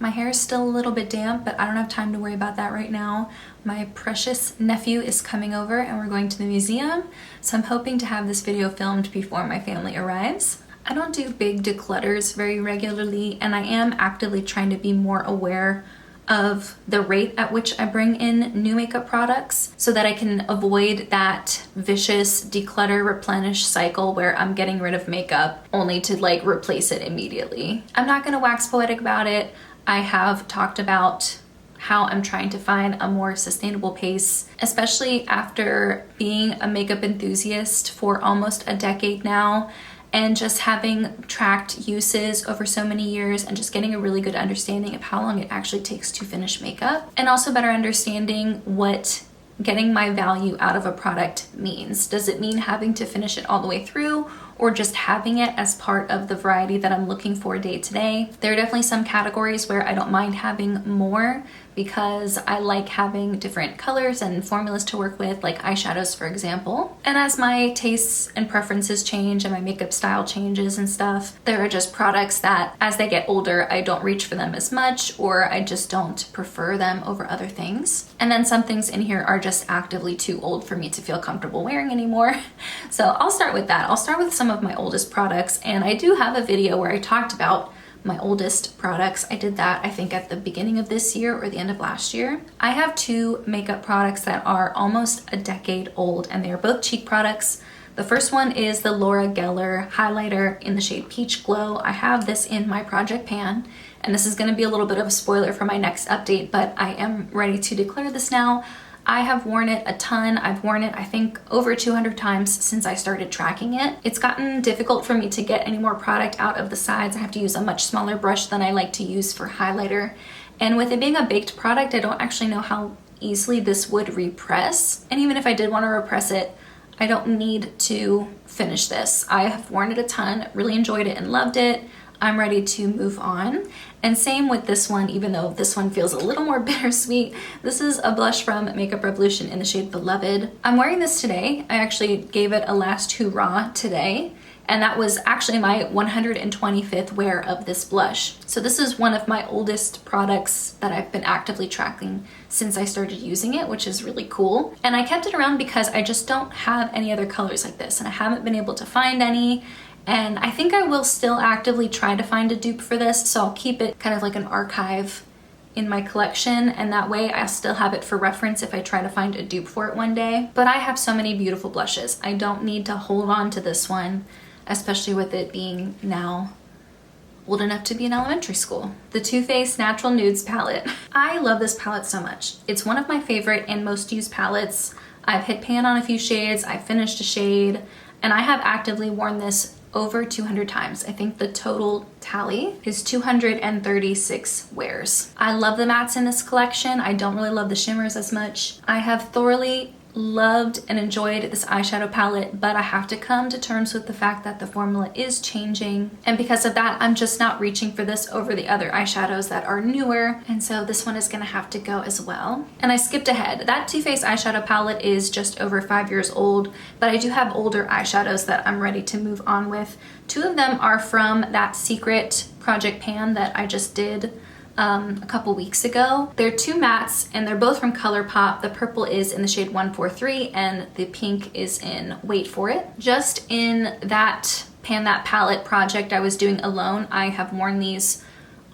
My hair is still a little bit damp, but I don't have time to worry about that right now. My precious nephew is coming over and we're going to the museum, so I'm hoping to have this video filmed before my family arrives. I don't do big declutters very regularly, and I am actively trying to be more aware of the rate at which I bring in new makeup products so that I can avoid that vicious declutter replenish cycle where I'm getting rid of makeup only to like replace it immediately. I'm not gonna wax poetic about it. I have talked about how I'm trying to find a more sustainable pace, especially after being a makeup enthusiast for almost a decade now, and just having tracked uses over so many years and just getting a really good understanding of how long it actually takes to finish makeup, and also better understanding what getting my value out of a product means. Does it mean having to finish it all the way through, or just having it as part of the variety that I'm looking for day to day? There are definitely some categories where I don't mind having more because I like having different colors and formulas to work with, like eyeshadows, for example. And as my tastes and preferences change and my makeup style changes and stuff, there are just products that as they get older, I don't reach for them as much, or I just don't prefer them over other things. And then some things in here are just actively too old for me to feel comfortable wearing anymore. So I'll start with that. I'll start with some of my oldest products, and I do have a video where I talked about my oldest products. I did that I think at the beginning of this year or the end of last year. I have two makeup products that are almost a decade old, and they're both cheek products. The first one is the Laura Geller highlighter in the shade Peach Glow. I have this in my project pan, and this is going to be a little bit of a spoiler for my next update, but I am ready to declare this now. I have worn it a ton. I've worn it, I think, over 200 times since I started tracking it. It's gotten difficult for me to get any more product out of the sides. I have to use a much smaller brush than I like to use for highlighter. And with it being a baked product, I don't actually know how easily this would repress. And even if I did want to repress it, I don't need to finish this. I have worn it a ton, really enjoyed it and loved it. I'm ready to move on. And same with this one, even though this one feels a little more bittersweet. This is a blush from Makeup Revolution in the shade Beloved. I'm wearing this today. I actually gave it a last hurrah today, and that was actually my 125th wear of this blush. So this is one of my oldest products that I've been actively tracking since I started using it, which is really cool. And I kept it around because I just don't have any other colors like this, and I haven't been able to find any. And I think I will still actively try to find a dupe for this, so I'll keep it kind of like an archive in my collection, and that way I'll still have it for reference if I try to find a dupe for it one day. But I have so many beautiful blushes. I don't need to hold on to this one, especially with it being now old enough to be in elementary school. The Too Faced Natural Nudes palette. I love this palette so much. It's one of my favorite and most used palettes. I've hit pan on a few shades, I've finished a shade, and I have actively worn this over 200 times. I think the total tally is 236 wears. I love the mattes in this collection. I don't really love the shimmers as much. I have thoroughly loved and enjoyed this eyeshadow palette, but I have to come to terms with the fact that the formula is changing, and because of that I'm just not reaching for this over the other eyeshadows that are newer, and so this one is gonna have to go as well. And I skipped ahead. That Too Faced eyeshadow palette is just over 5 years old, but I do have older eyeshadows that I'm ready to move on with. Two of them are from that secret project pan that I just did a couple weeks ago. They're two mattes and they're both from ColourPop. The purple is in the shade 143 and the pink is in Wait For It. Just in that pan, that palette project I was doing alone, I have worn these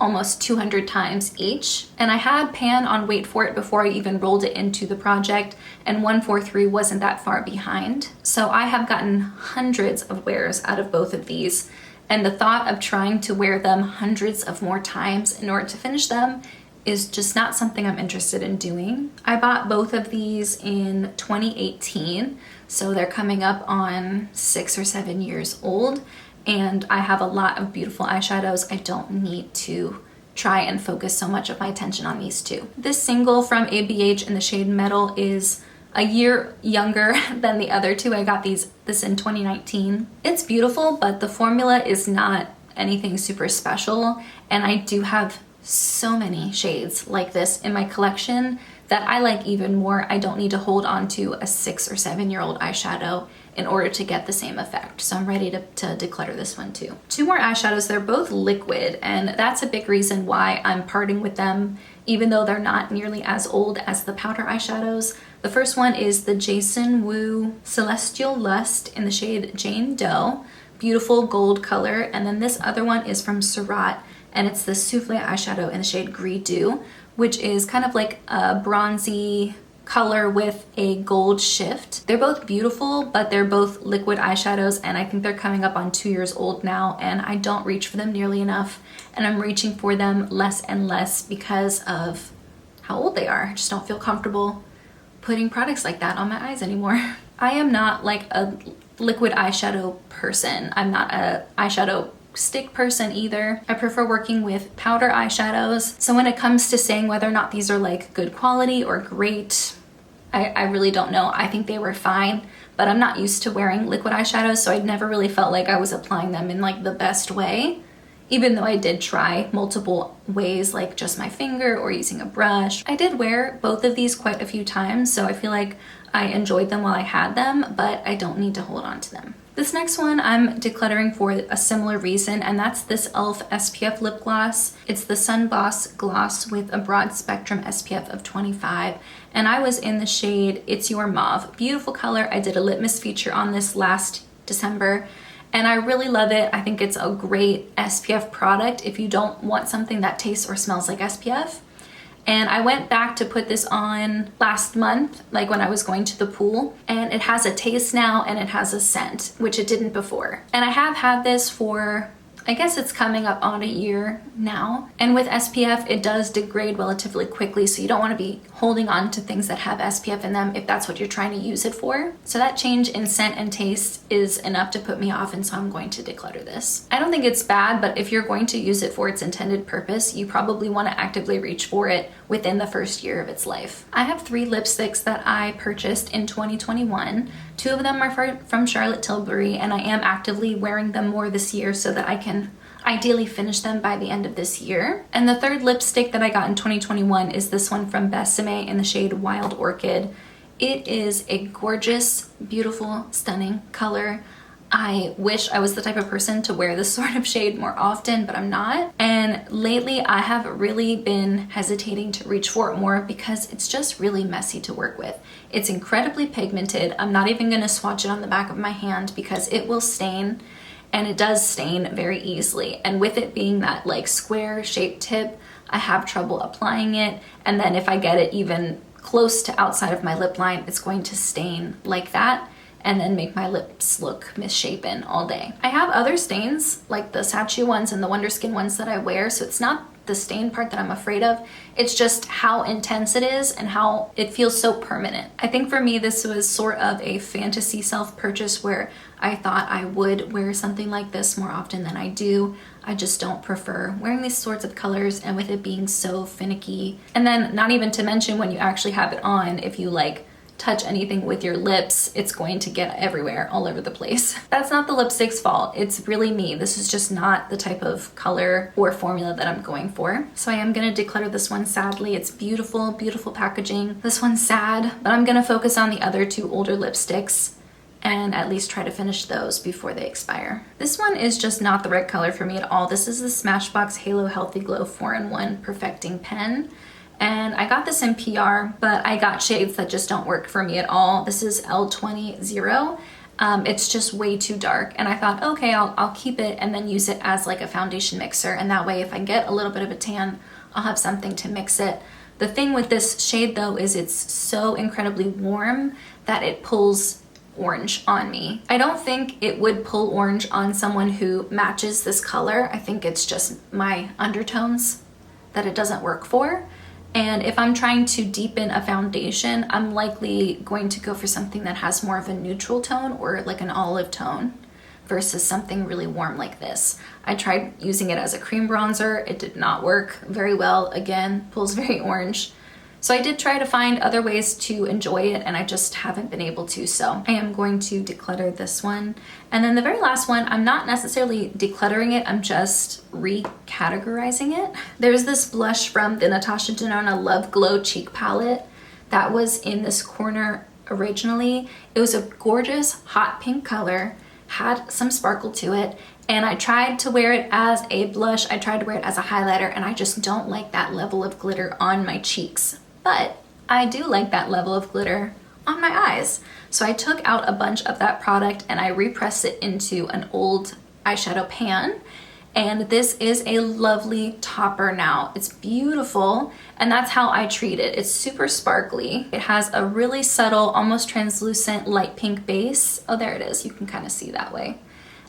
almost 200 times each. And I had pan on Wait For It before I even rolled it into the project, and 143 wasn't that far behind. So I have gotten hundreds of wears out of both of these. And the thought of trying to wear them hundreds of more times in order to finish them is just not something I'm interested in doing. I bought both of these in 2018, so they're coming up on 6 or 7 years old, and I have a lot of beautiful eyeshadows. I don't need to try and focus so much of my attention on these two. This single from ABH in the shade Metal is a year younger than the other two. I got this in 2019. It's beautiful, but the formula is not anything super special, and I do have so many shades like this in my collection that I like even more. I don't need to hold on to a 6 or 7-year-old eyeshadow in order to get the same effect. So I'm ready to declutter this one too. 2 more eyeshadows, they're both liquid, and that's a big reason why I'm parting with them, even though they're not nearly as old as the powder eyeshadows. The first one is the Jason Wu Celestial Lust in the shade Jane Doe. Beautiful gold color. And then this other one is from Surratt, and it's the Souffle eyeshadow in the shade Gris Dew, which is kind of like a bronzy color with a gold shift. They're both beautiful, but they're both liquid eyeshadows, and I think they're coming up on 2 years old now, and I don't reach for them nearly enough, and I'm reaching for them less and less because of how old they are. I just don't feel comfortable putting products like that on my eyes anymore. I am not like a liquid eyeshadow person. I'm not a eyeshadow stick person either. I prefer working with powder eyeshadows. So when it comes to saying whether or not these are like good quality or great, I really don't know. I think they were fine, but I'm not used to wearing liquid eyeshadows, so I never really felt like I was applying them in like the best way, even though I did try multiple ways, like just my finger or using a brush. I did wear both of these quite a few times, so I feel like I enjoyed them while I had them, but I don't need to hold on to them. This next one I'm decluttering for a similar reason, and that's this e.l.f. SPF lip gloss. It's the Sun Boss Gloss with a broad spectrum SPF of 25, and I was in the shade It's Your Mauve. Beautiful color. I did a litmus feature on this last December, and I really love it. I think it's a great SPF product if you don't want something that tastes or smells like SPF. And I went back to put this on last month, like when I was going to the pool, and it has a taste now and it has a scent, which it didn't before. And I have had this for, I guess it's coming up on a year now. And with SPF, it does degrade relatively quickly, so you don't want to be holding on to things that have SPF in them if that's what you're trying to use it for. So that change in scent and taste is enough to put me off, and so I'm going to declutter this. I don't think it's bad, but if you're going to use it for its intended purpose, you probably want to actively reach for it within the first year of its life. I have 3 lipsticks that I purchased in 2021. 2 of them are from Charlotte Tilbury, and I am actively wearing them more this year so that I can ideally finish them by the end of this year. And the 3rd lipstick that I got in 2021 is this one from Besame in the shade Wild Orchid. It is a gorgeous, beautiful, stunning color. I wish I was the type of person to wear this sort of shade more often, but I'm not. And lately I have really been hesitating to reach for it more because it's just really messy to work with. It's incredibly pigmented. I'm not even gonna swatch it on the back of my hand because it will stain, and it does stain very easily. And with it being that like square shaped tip, I have trouble applying it. And then if I get it even close to outside of my lip line, it's going to stain like that and then make my lips look misshapen all day. I have other stains like the Sacheu ones and the Wonderskin ones that I wear, so it's not the stain part that I'm afraid of. It's just how intense it is and how it feels so permanent. I think for me this was sort of a fantasy self-purchase where I thought I would wear something like this more often than I do. I just don't prefer wearing these sorts of colors, and with it being so finicky. And then not even to mention when you actually have it on, if you like touch anything with your lips, it's going to get everywhere, all over the place. That's not the lipstick's fault. It's really me. This is just not the type of color or formula that I'm going for. So I am gonna declutter this one, sadly. It's beautiful, beautiful packaging. This one's sad, but I'm gonna focus on the other 2 older lipsticks and at least try to finish those before they expire. This one is just not the right color for me at all. This is the Smashbox Halo Healthy Glow 4-in-1 Perfecting Pen. And I got this in PR, but I got shades that just don't work for me at all. This is L20. It's just way too dark. And I thought, okay, I'll keep it and then use it as like a foundation mixer. And that way, if I get a little bit of a tan, I'll have something to mix it. The thing with this shade though is it's so incredibly warm that it pulls orange on me. I don't think it would pull orange on someone who matches this color. I think it's just my undertones that it doesn't work for. And if I'm trying to deepen a foundation, I'm likely going to go for something that has more of a neutral tone or like an olive tone versus something really warm like this. I tried using it as a cream bronzer. It did not work very well. Again, pulls very orange. So I did try to find other ways to enjoy it, and I just haven't been able to. So I am going to declutter this one. And then the very last one, I'm not necessarily decluttering it, I'm just recategorizing it. There's this blush from the Natasha Denona Love Glow Cheek Palette. that was in this corner originally. It was a gorgeous hot pink color, had some sparkle to it, and I tried to wear it as a blush, I tried to wear it as a highlighter, and I just don't like that level of glitter on my cheeks. But I do like that level of glitter on my eyes. So I took out a bunch of that product and I repressed it into an old eyeshadow pan. And this is a lovely topper now. It's beautiful, and that's how I treat it. It's super sparkly. It has a really subtle, almost translucent light pink base. Oh, there it is. You can kind of see that way.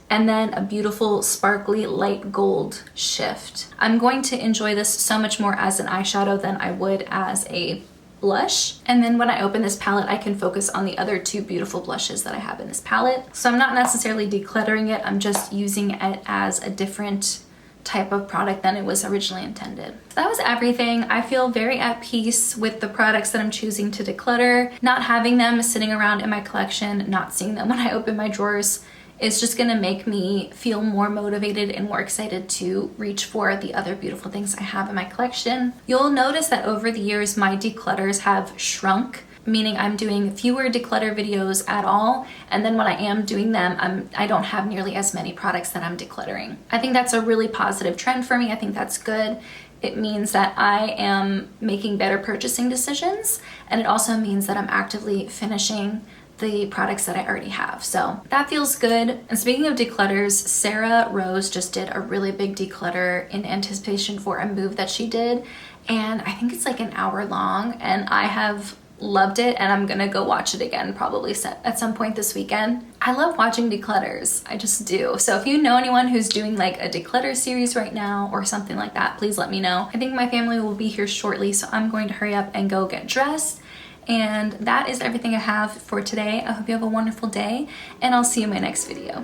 And then a beautiful sparkly light gold shift. I'm going to enjoy this so much more as an eyeshadow than I would as a blush. And then when I open this palette, I can focus on the other two beautiful blushes that I have in this palette. So I'm not necessarily decluttering it, I'm just using it as a different type of product than it was originally intended. So that was everything. I feel very at peace with the products that I'm choosing to declutter. Not having them sitting around in my collection, not seeing them when I open my drawers, is just gonna make me feel more motivated and more excited to reach for the other beautiful things I have in my collection. You'll notice that over the years, my declutters have shrunk, meaning I'm doing fewer declutter videos at all, and then when I am doing them, I don't have nearly as many products that I'm decluttering. I think that's a really positive trend for me. I think that's good. It means that I am making better purchasing decisions, and it also means that I'm actively finishing the products that I already have. So that feels good. And speaking of declutters, Sarah Rose just did a really big declutter in anticipation for a move that she did. And I think it's like an hour long, and I have loved it, and I'm gonna go watch it again probably at some point this weekend. I love watching declutters, I just do. So if you know anyone who's doing like a declutter series right now or something like that, please let me know. I think my family will be here shortly, so I'm going to hurry up and go get dressed. And that is everything I have for today. I hope you have a wonderful day, and I'll see you in my next video.